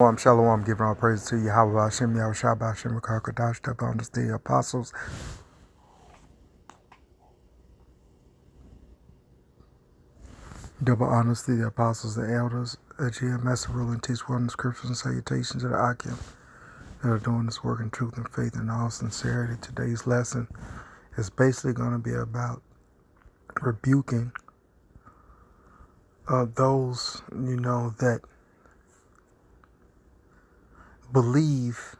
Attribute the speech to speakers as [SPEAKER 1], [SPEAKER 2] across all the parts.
[SPEAKER 1] Shalom, giving all praise to you. How about Shem Yahushua Shem Kakadash, the bonus the apostles. Double honors to the apostles, the elders, GMS, rule and teach one scriptures and salutations to the Akim that are doing this work in truth and faith and all sincerity. Today's lesson is basically going to be about rebuking those, that believe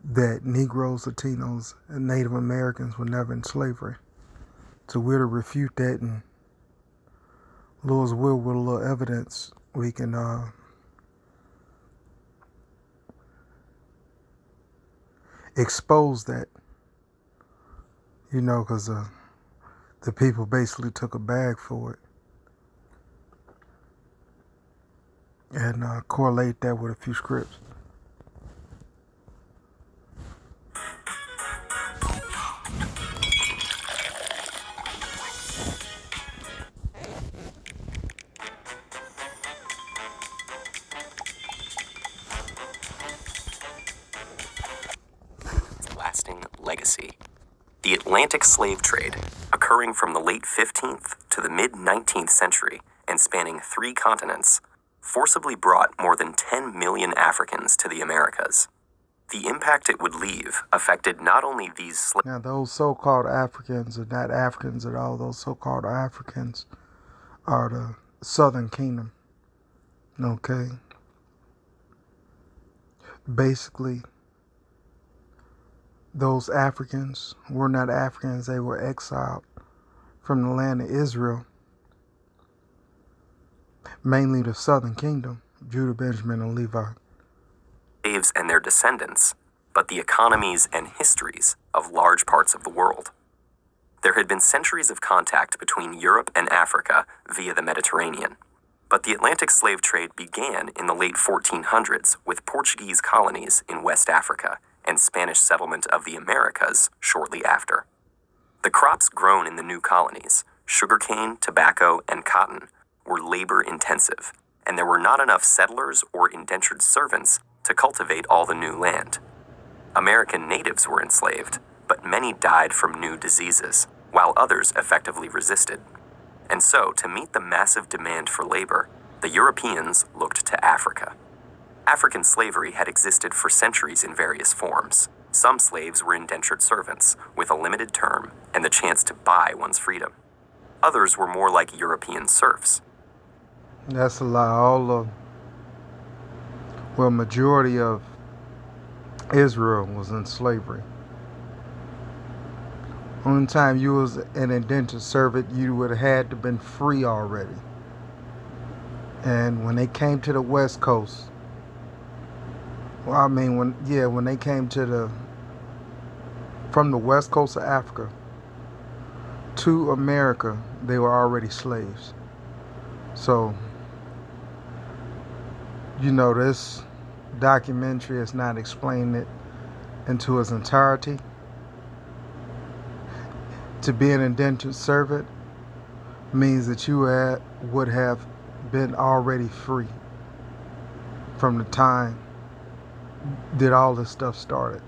[SPEAKER 1] that Negroes, Latinos, and Native Americans were never in slavery. So we're to refute that, and Lord's will, with a little evidence, we can expose that, because the people basically took a bag for it, and correlate that with a few scripts.
[SPEAKER 2] Lasting legacy. The Atlantic slave trade, occurring from the late 15th to the mid-19th century and spanning 3 continents, forcibly brought more than 10 million Africans to the Americas. The impact it would leave affected not only these slaves.
[SPEAKER 1] Now, those so-called Africans are not Africans at all. Those so-called Africans are the Southern Kingdom. Okay? Basically, those Africans were not Africans. They were exiled from the land of Israel, mainly the Southern Kingdom, Judah, Benjamin, and Levi.
[SPEAKER 2] Slaves and their descendants, but the economies and histories of large parts of the world. There had been centuries of contact between Europe and Africa via the Mediterranean, but the Atlantic slave trade began in the late 1400s with Portuguese colonies in West Africa and Spanish settlement of the Americas shortly after. The crops grown in the new colonies, sugarcane, tobacco, and cotton, were labor-intensive, and there were not enough settlers or indentured servants to cultivate all the new land. American natives were enslaved, but many died from new diseases, while others effectively resisted. And so, to meet the massive demand for labor, the Europeans looked to Africa. African slavery had existed for centuries in various forms. Some slaves were indentured servants, with a limited term and the chance to buy one's freedom. Others were more like European serfs.
[SPEAKER 1] That's a lie. Majority of Israel was in slavery. Only time you was an indentured servant, you would have had to been free already. And when they came to the West Coast, when they came from the West Coast of Africa to America, they were already slaves. So, this documentary is not explaining it into its entirety. To be an indentured servant means that you would have been already free from the time that all this stuff started.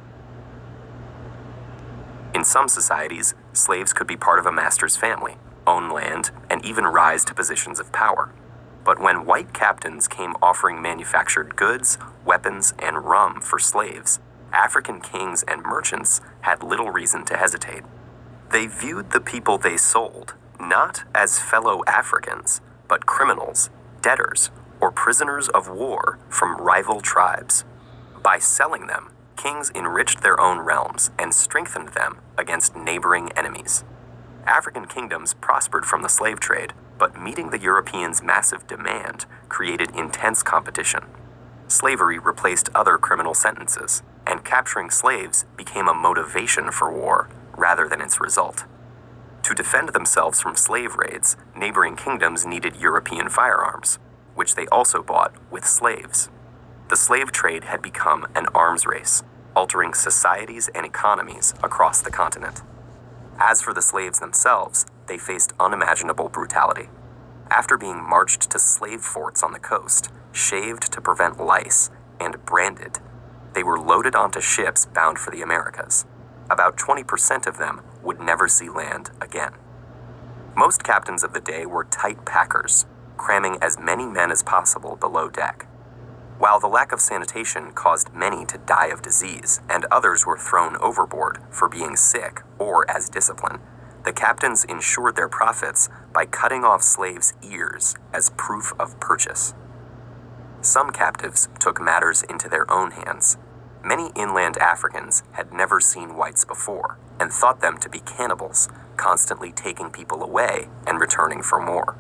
[SPEAKER 2] In some societies, slaves could be part of a master's family, own land, and even rise to positions of power. But when white captains came offering manufactured goods, weapons, and rum for slaves, African kings and merchants had little reason to hesitate. They viewed the people they sold not as fellow Africans, but criminals, debtors, or prisoners of war from rival tribes. By selling them, kings enriched their own realms and strengthened them against neighboring enemies. African kingdoms prospered from the slave trade, but meeting the Europeans' massive demand created intense competition. Slavery replaced other criminal sentences, and capturing slaves became a motivation for war rather than its result. To defend themselves from slave raids, neighboring kingdoms needed European firearms, which they also bought with slaves. The slave trade had become an arms race, altering societies and economies across the continent. As for the slaves themselves, they faced unimaginable brutality. After being marched to slave forts on the coast, shaved to prevent lice, and branded. They were loaded onto ships bound for the Americas. About 20% of them would never see land again. Most captains of the day were tight packers, cramming as many men as possible below deck. While the lack of sanitation caused many to die of disease and others were thrown overboard for being sick or as discipline, the captains ensured their profits by cutting off slaves' ears as proof of purchase. Some captives took matters into their own hands. Many inland Africans had never seen whites before and thought them to be cannibals, constantly taking people away and returning for more.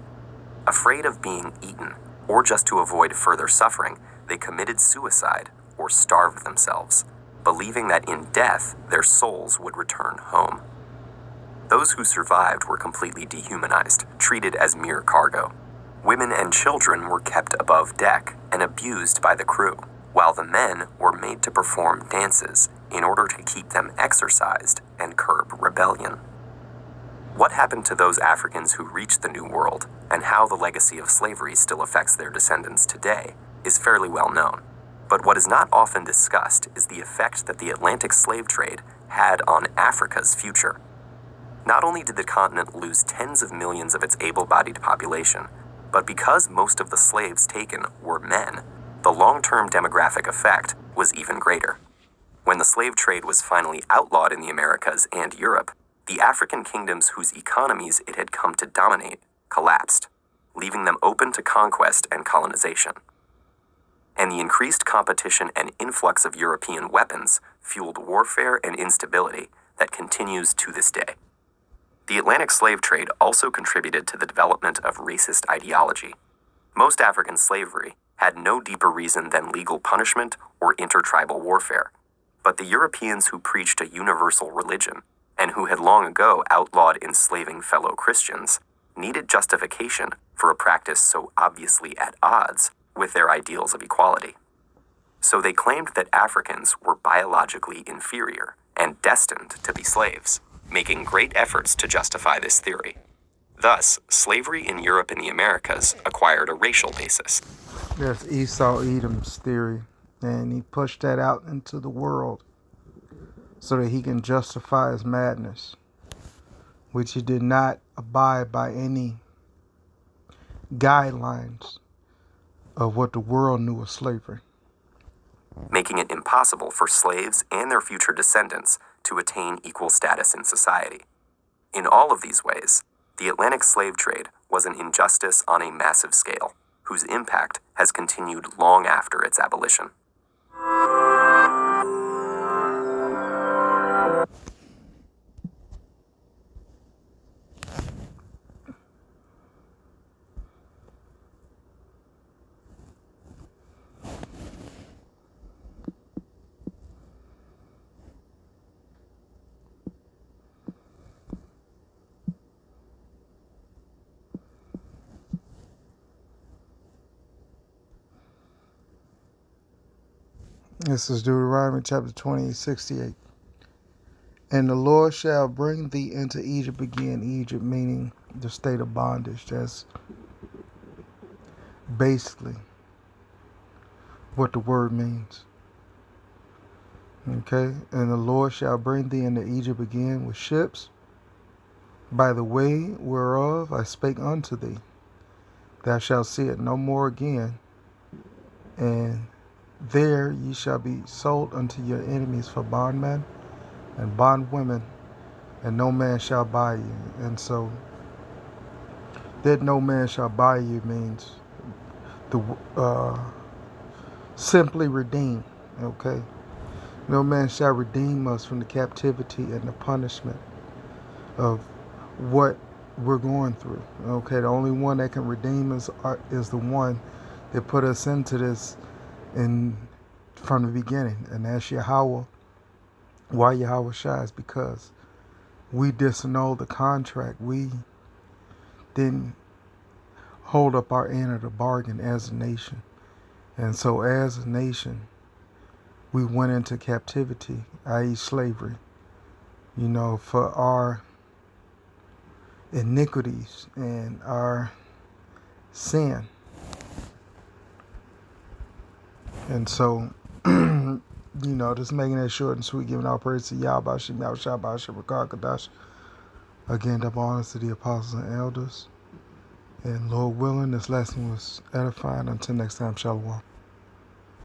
[SPEAKER 2] Afraid of being eaten, or just to avoid further suffering, they committed suicide or starved themselves, believing that in death their souls would return home. Those who survived were completely dehumanized, treated as mere cargo. Women and children were kept above deck and abused by the crew, while the men were made to perform dances in order to keep them exercised and curb rebellion. What happened to those Africans who reached the New World, and how the legacy of slavery still affects their descendants today, is fairly well known. But what is not often discussed is the effect that the Atlantic slave trade had on Africa's future. Not only did the continent lose tens of millions of its able-bodied population, but because most of the slaves taken were men, the long-term demographic effect was even greater. When the slave trade was finally outlawed in the Americas and Europe, the African kingdoms whose economies it had come to dominate collapsed, leaving them open to conquest and colonization. And the increased competition and influx of European weapons fueled warfare and instability that continues to this day. The Atlantic slave trade also contributed to the development of racist ideology. Most African slavery had no deeper reason than legal punishment or intertribal warfare, but the Europeans who preached a universal religion, and who had long ago outlawed enslaving fellow Christians, needed justification for a practice so obviously at odds with their ideals of equality. So they claimed that Africans were biologically inferior and destined to be slaves, making great efforts to justify this theory. Thus, slavery in Europe and the Americas acquired a racial basis.
[SPEAKER 1] That's Esau Edom's theory, and he pushed that out into the world so that he can justify his madness, which he did not abide by any guidelines of what the world knew of slavery,
[SPEAKER 2] making it impossible for slaves and their future descendants to attain equal status in society. In all of these ways, the Atlantic slave trade was an injustice on a massive scale, whose impact has continued long after its abolition.
[SPEAKER 1] This is Deuteronomy chapter 20:68. And the Lord shall bring thee into Egypt again. Egypt meaning the state of bondage. That's basically what the word means. Okay? And the Lord shall bring thee into Egypt again with ships, by the way whereof I spake unto thee. Thou shalt see it no more again. And there ye shall be sold unto your enemies for bondmen and bondwomen, and no man shall buy you. And so that no man shall buy you means simply redeem. Okay? No man shall redeem us from the captivity and the punishment of what we're going through. Okay? The only one that can redeem us is the one that put us into this from the beginning, and that's Yahweh. Why Yahweh shines? Because we disannulled the contract. We didn't hold up our end of the bargain as a nation. And so as a nation, we went into captivity, i.e. slavery, for our iniquities and our sin. And so, just making it short and sweet, giving all praise to Yahweh, Shem, Yahweh, Shabbat, Shabbat, Kadash. Again, double honors to the apostles and elders. And Lord willing, this lesson was edifying. Until next time, Shalom.